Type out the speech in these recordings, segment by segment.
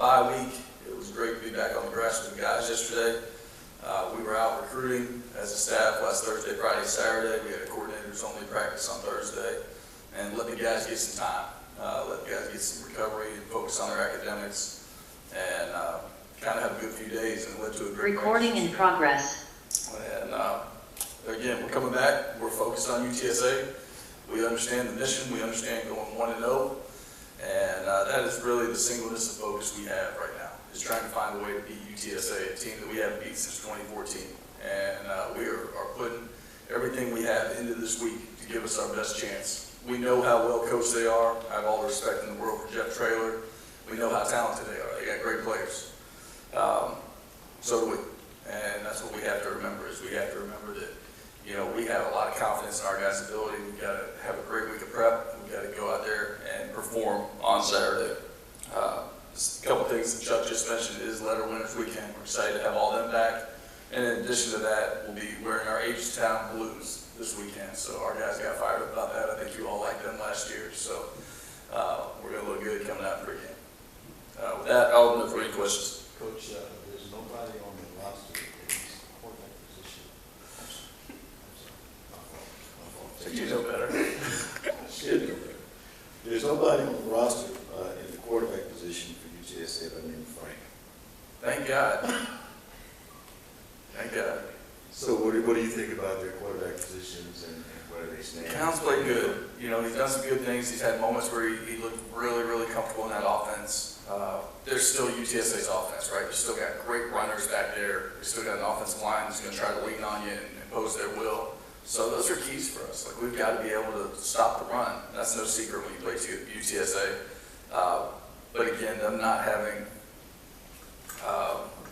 bye week. It was great to be back on the grass with the guys yesterday. We were out recruiting as a staff last Thursday, Friday, Saturday. We had a coordinators only practice on Thursday, and let the guys get some time. Let the guys get some recovery and focus on their academics, and kind of have a good few days, and it led to a great recording practice. In progress. And again, we're coming back. We're focused on UTSA. We understand the mission. We understand going 1-0, and that is really the singleness of focus we have right now, is trying to find a way to beat UTSA, a team that we haven't beat since 2014. And we are putting everything we have into this week to give us our best chance. We know how well coached they are. I have all the respect in the world for Jeff Traylor. We know how talented they are. They got great players. So do we. And that's what we have to remember, is we have to remember that, you know, we have a lot of confidence in our guys' ability. We've got to have a great week of prep. We've got to go out there and perform on Saturday. Just a couple things that Chuck just mentioned is Letter Winners Weekend. We're excited to have all them back. And in addition to that, we'll be wearing our H-Town blues this weekend. So our guys got fired up about that. I think you all liked them last year. So we're going to look good coming out in pregame. With that, I'll open up for any questions. Coach, there's nobody on the roster that is quarterback position. So you know better. Should know better. There's nobody on the roster in the quarterback position for UTSA by the name of Frank. Thank God. Thank God. So what do you think about their quarterback positions and where they stand? Counts played good. You know, he's done some good things. He's had moments where he looked really, really comfortable in that offense. There's still UTSA's offense, right? You still got great runners back there. You still got an offensive line that's going to try to lean on you and impose their will. So those are keys for us. Like, we've got to be able to stop the run. That's no secret when you play UTSA. But again, them not having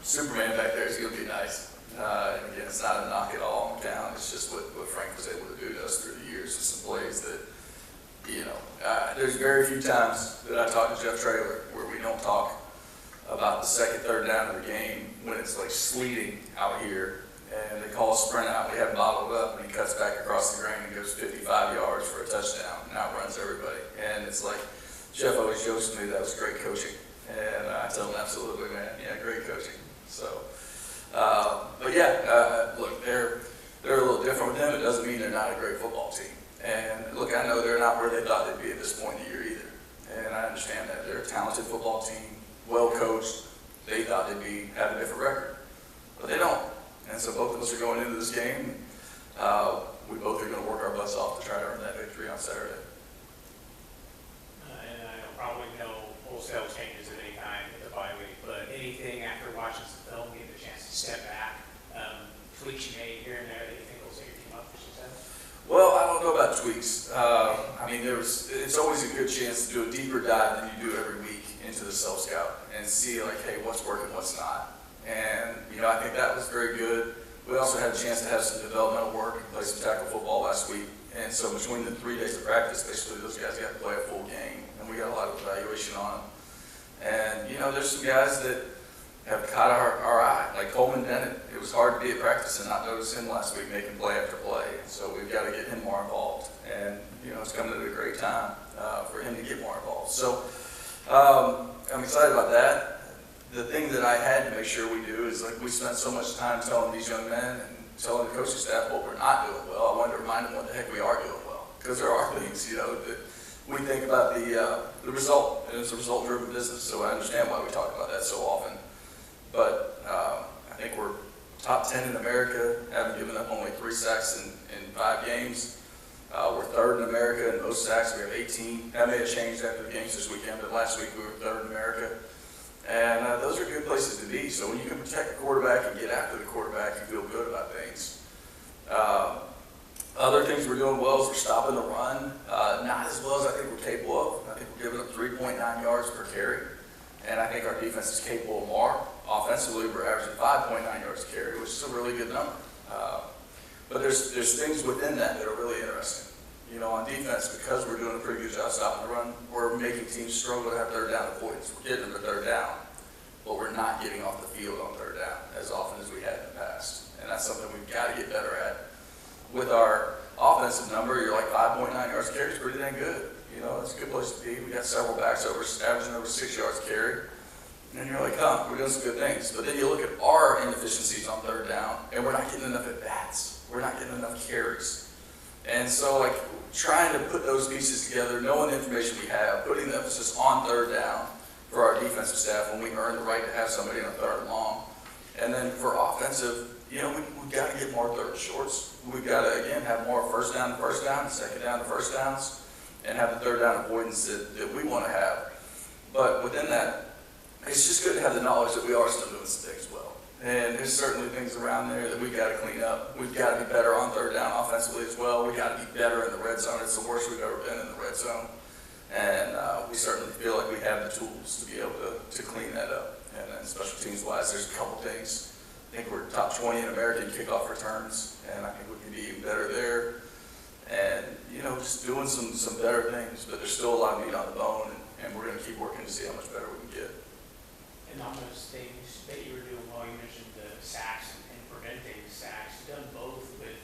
Superman back there is going to be nice. And again, it's not a knock at all down. It's just what Frank was able to do to us through the years. It's some plays that, you know, there's very few times that I talk to Jeff Traylor where we don't talk about the second, third down of the game when it's like sleeting out here and they call a sprint out. We have him bottled up and he cuts back across the grain and goes 55 yards for a touchdown and outruns everybody. And it's like, Jeff always jokes to me that was great coaching. And I tell him, absolutely, man. Yeah, great coaching. So, but yeah, look, they're a little different with them. It doesn't mean they're not a great football team. And look, I know they're not where they thought they'd be at this point in the year either. And I understand that. They're a talented football team, well coached. They thought they'd have a different record, but they don't. And so both of us are going into this game. We both are going to work our butts off to try to earn that victory on Saturday. And I know probably no wholesale changes at any time at the bye week, but anything after watching some film, getting a chance to step back, tweaks you made here and there that you think will set your team up for success? Well, I don't know about tweaks. I mean, it's always a good chance to do a deeper dive than you do every week into the self-scout and see, like, hey, what's working, what's not. And, you know, I think that was very good. We also had a chance to have some developmental work and play some tackle football last week. And so between the 3 days of practice, basically those guys got to play a full game. And we got a lot of evaluation on them. And, you know, there's some guys that have caught our eye, like Coleman Bennett. It was hard to be at practice and not notice him last week making play after play. And so we've got to get him more involved. And, you know, it's coming at a great time for him to get more involved. So I'm excited about that. The thing that I had to make sure we do is, like, we spent so much time telling these young men and telling the coaching staff what we're not doing well. I wanted to remind them what the heck we are doing well. Because there are things, you know, that we think about the result, and it's a result-driven business, so I understand why we talk about that so often. But I think we're top 10 in America, haven't given up only 3 sacks in 5 games. We're 3rd in America in most sacks. We have 18. That may have changed after the games this weekend, but last week we were 3rd in America. And those are good places to be. So when you can protect the quarterback and get after the quarterback, you feel good about things. Other things we're doing well is we're stopping the run. Not as well as I think we're capable of. I think we're giving up 3.9 yards per carry. And I think our defense is capable of more. Offensively, we're averaging 5.9 yards a carry, which is a really good number. But there's things within that are really interesting. You know, on defense, because we're doing a pretty good job stopping the run, we're making teams struggle to have 3rd down avoidance. We're getting them to 3rd down, but we're not getting off the field on 3rd down as often as we had in the past. And that's something we've got to get better at. With our offensive number, you're like 5.9 yards a carry is pretty dang good. You know, it's a good place to be. We got several backs averaging over 6 yards a carry. And you're like, huh, we're doing some good things. But then you look at our inefficiencies on third down, and we're not getting enough at bats. We're not getting enough carries. And so, like, trying to put those pieces together, knowing the information we have, putting the emphasis on third down for our defensive staff when we earn the right to have somebody on third and long. And then for offensive, you know, we've got to get more third and shorts. We've got to, again, have more first down to first down, second down to first downs, and have the third down avoidance that we want to have. But within that, it's just good to have the knowledge that we are still doing some things well. And there's certainly things around there that we've got to clean up. We've got to be better on third down offensively as well. We've got to be better in the red zone. It's the worst we've ever been in the red zone. And we certainly feel like we have the tools to be able to clean that up. And then special teams wise, there's a couple things. I think we're top 20 in American kickoff returns, and I think we can be even better there. And, you know, just doing some better things, but there's still a lot of meat on the bone, and we're going to keep working to see how much better we can get. And on those things that you were doing well, you mentioned the sacks and preventing sacks. You've done both with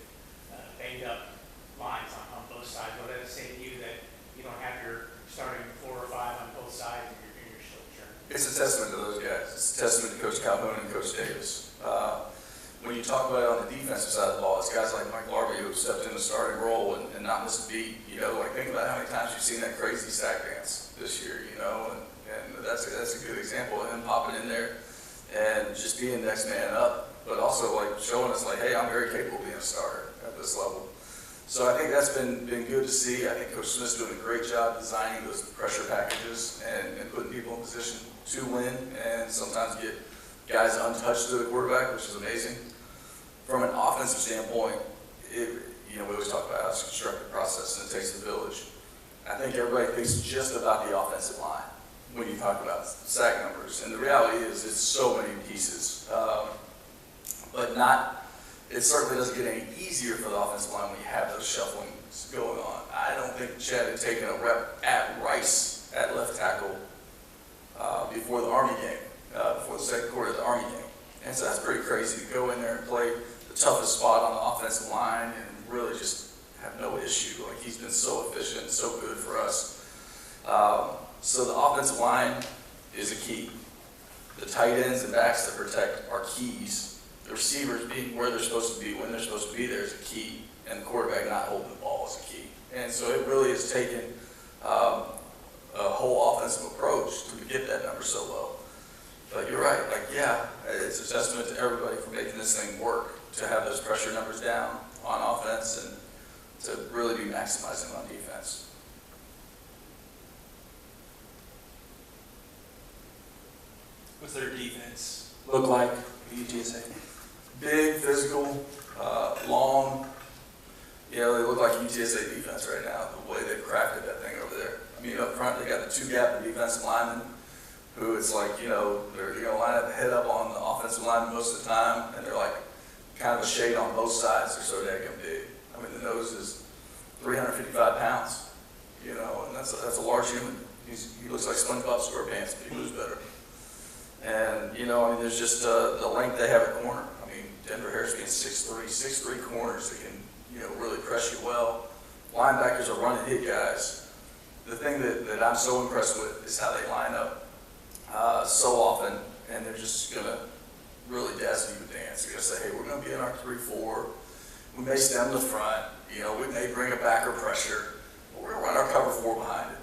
banged up lines on both sides. What does it say to you that you don't have your starting 4 or 5 on both sides and you're still churning? It's a testament to those guys. It's a testament to Coach Calhoun and Coach Davis. When you talk about it on the defensive side of the ball, it's guys like Mike Larby who have stepped in the starting role and not missed a beat. You know, like think about how many times you've seen that crazy sack dance this year, you know, and that's a good example of him popping in there and just being next man up, but also like showing us like, hey, I'm very capable of being a starter at this level. So I think that's been good to see. I think Coach Smith's doing a great job designing those pressure packages and putting people in position to win and sometimes get guys untouched to the quarterback, which is amazing. From an offensive standpoint, you know, we always talk about how it's a constructive process and it takes the village. I think everybody thinks just about the offensive line when you talk about sack numbers. And the reality is it's so many pieces. But it certainly doesn't get any easier for the offensive line when you have those shufflings going on. I don't think Chad had taken a rep at Rice at left tackle before the Army game, before the second quarter of the Army game. And so that's pretty crazy to go in there and play the toughest spot on the offensive line and really just have no issue. Like he's been so efficient and so good for us. So the offensive line is a key. The tight ends and backs that protect are keys. The receivers being where they're supposed to be, when they're supposed to be there is a key. And the quarterback not holding the ball is a key. And so it really has taken a whole offensive approach to get that number so low. But you're right, like, yeah, it's a testament to everybody for making this thing work, to have those pressure numbers down on offense and to really be maximizing on defense. What's their defense look like for UTSA? Big, physical, long. You know, they look like UTSA defense right now, the way they've crafted that thing over there. I mean, up front, they got the 2-gap defensive linemen, who it's like, you know, they're going to line up head up on the offensive line most of the time, and they're like kind of a shade on both sides. They're so daggum big. I mean, the nose is 355 pounds, you know, and that's a large human. He looks like SpongeBob SquarePants, but he moves better. And, you know, I mean, there's just the length they have at corner. I mean, Denver Harris being 6'3", corners that can, you know, really press you well. Linebackers are run and hit guys. The thing that I'm so impressed with is how they line up so often, and they're just going to really dazzle you with dance. They're going to say, hey, we're going to be in our 3-4. We may stem the front. You know, we may bring a backer pressure, but we're going to run our cover 4 behind it.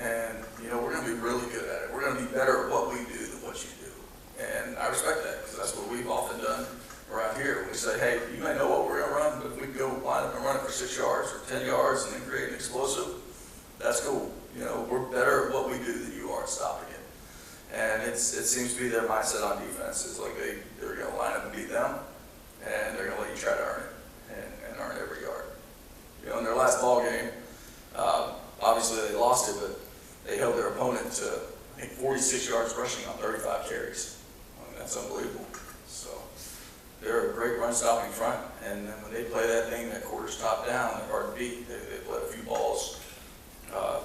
And, you know, we're going to be really good at it. We're going to be better at what we do than what you do. And I respect that because that's what we've often done around here. We say, hey, you may know what we're going to run, but if we can go line up and run it for 6 yards or 10 yards and then create an explosive, that's cool. You know, we're better at what we do than you are at stopping it. And it seems to be their mindset on defense is like they're going to line up and beat them, and they're going to let you try to earn it and earn every yard. You know, in their last ball game, obviously they lost it, but they held their opponent to, I think, 46 yards rushing on 35 carries. I mean, that's unbelievable. So they're a great run-stopping front, and then when they play that thing that quarter's top down, they're hard to beat. They play a few balls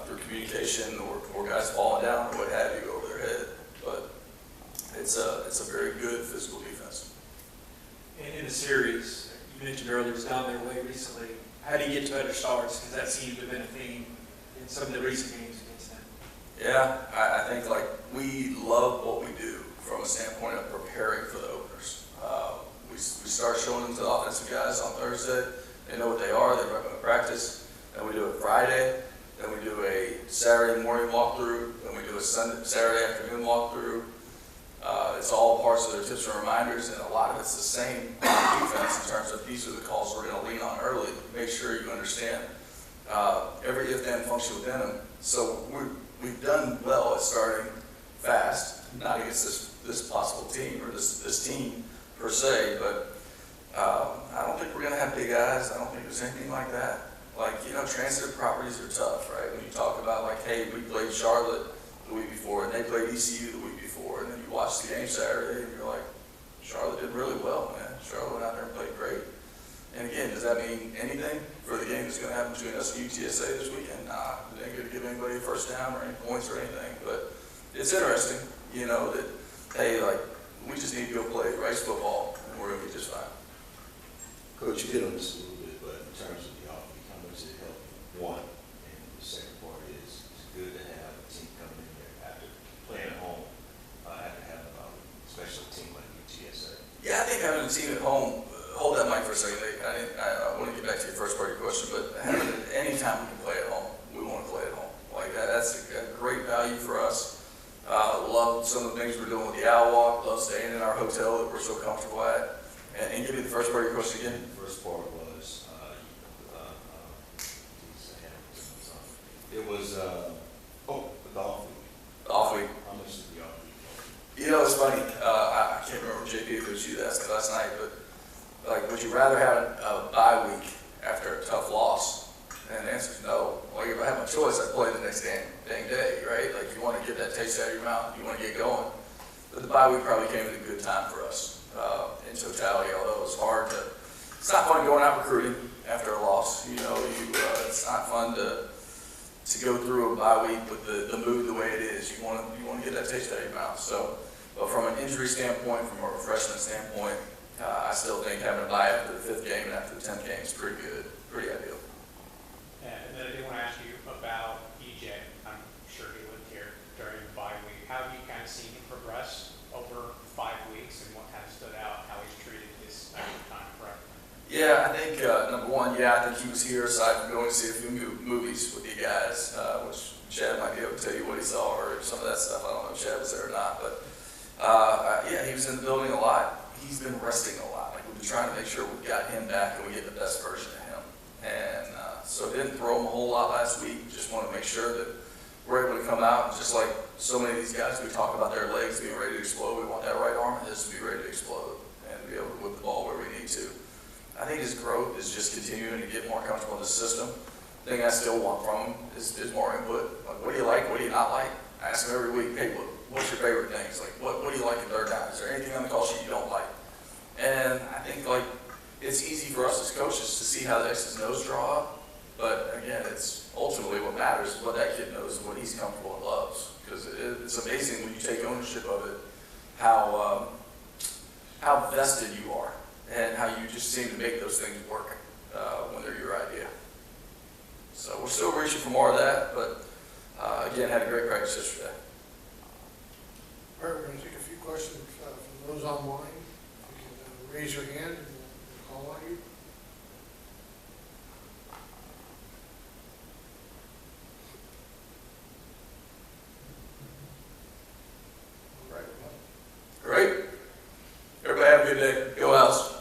through communication or guys falling down or what have you over their head. But it's a very good physical defense. And in the series, you mentioned earlier, it's gone their way recently. How do you get to better starts? Because that seems to have been a theme in some of the recent games against them. Yeah, I think like we love what we do. the standpoint of preparing for the openers. We start showing them to the offensive guys on Thursday. They know what they are. They're going to practice. Then we do it Friday. Then we do a Saturday morning walkthrough. Then we do a Saturday afternoon walkthrough. It's all parts of their tips and reminders, and a lot of it's the same on defense in terms of these are the calls we're going to lean on early. Make sure you understand every if-then function within them. So we've done well at starting fast, not against this possible team or this team per se, but I don't think we're going to have big eyes. I don't think there's anything like that. Like, you know, transitive properties are tough, right? When you talk about like, hey, we played Charlotte the week before, and they played ECU the week before, and then you watch the game Saturday, and you're like, Charlotte did really well, man. Charlotte went out there and played great. And again, does that mean anything for the game that's going to happen between us and UTSA this weekend? Nah, it ain't going to give anybody a first down or any points or anything. But it's interesting, you know, that, hey, like, we just need to go play race football, and we're going to be just fine. Coach, you hit on this a little bit, but in terms of the offense, how much does it help? One, and the second part is it's good to have a team coming in there after playing at home, after having a special team like UTSA. Yeah, I think having a team at home, hold that mic for a second. I want to get back to your first part of your question, but having any time we can play at home, we want to play at home. Like that's a great value for us. Love some of the things we're doing with the Owl Walk. Love staying in our hotel that we're so comfortable at. And give me the first part of your question again. The first part was, it was, the off week. The off week. How much is the off week? You know, it's funny. I can't remember JP if it was you that asked me last night, but like, would you rather have a bye week after a tough loss? And the answer is no. Well, if I have my choice, I'd play the next dang day, right? Like, you want to get that taste out of your mouth, you want to get going. But the bye week probably came at a good time for us in totality, although it's hard to, it's not fun going out recruiting after a loss. You know, it's not fun to go through a bye week with the mood the way it is. You want to get that taste out of your mouth. So, but from an injury standpoint, from a refreshment standpoint, I still think having a bye after the 5th game and after the 10th game is pretty good, pretty ideal. And then I did want to ask you about EJ. I'm sure he lived here during the bye week. How have you kind of seen him progress over 5 weeks, and what kind of stood out, how he's treated this time frame? Yeah, I think number one, I think he was here aside from going to see a few movies with you guys, which Chad might be able to tell you what he saw or some of that stuff. I don't know if Chad was there or not, but he was in the building a lot. He's been resting a lot. Like, we've been trying to make sure we got him back and we get the best version of him. And so didn't throw him a whole lot last week. Just want to make sure that we're able to come out, and just like so many of these guys, we talk about their legs being ready to explode. We want that right arm of his to be ready to explode and be able to whip the ball where we need to. I think his growth is just continuing to get more comfortable in the system. The thing I still want from him is more input. Like, what do you like? What do you not like? I ask him every week, hey, what's your favorite things? Like, what do you like in third down? Is there anything on the call sheet you don't like? And I think, like, it's easy for us as coaches to see how the X's and O's draw up. But again, it's ultimately what matters is what that kid knows and what he's comfortable and loves. Because it's amazing when you take ownership of it, how vested you are and how you just seem to make those things work when they're your idea. So we're still reaching for more of that, but again, had a great practice yesterday. All right, we're going to take a few questions from those online. If you can raise your hand and we'll call on you. All right. Great. Everybody have a good day. Go Owls.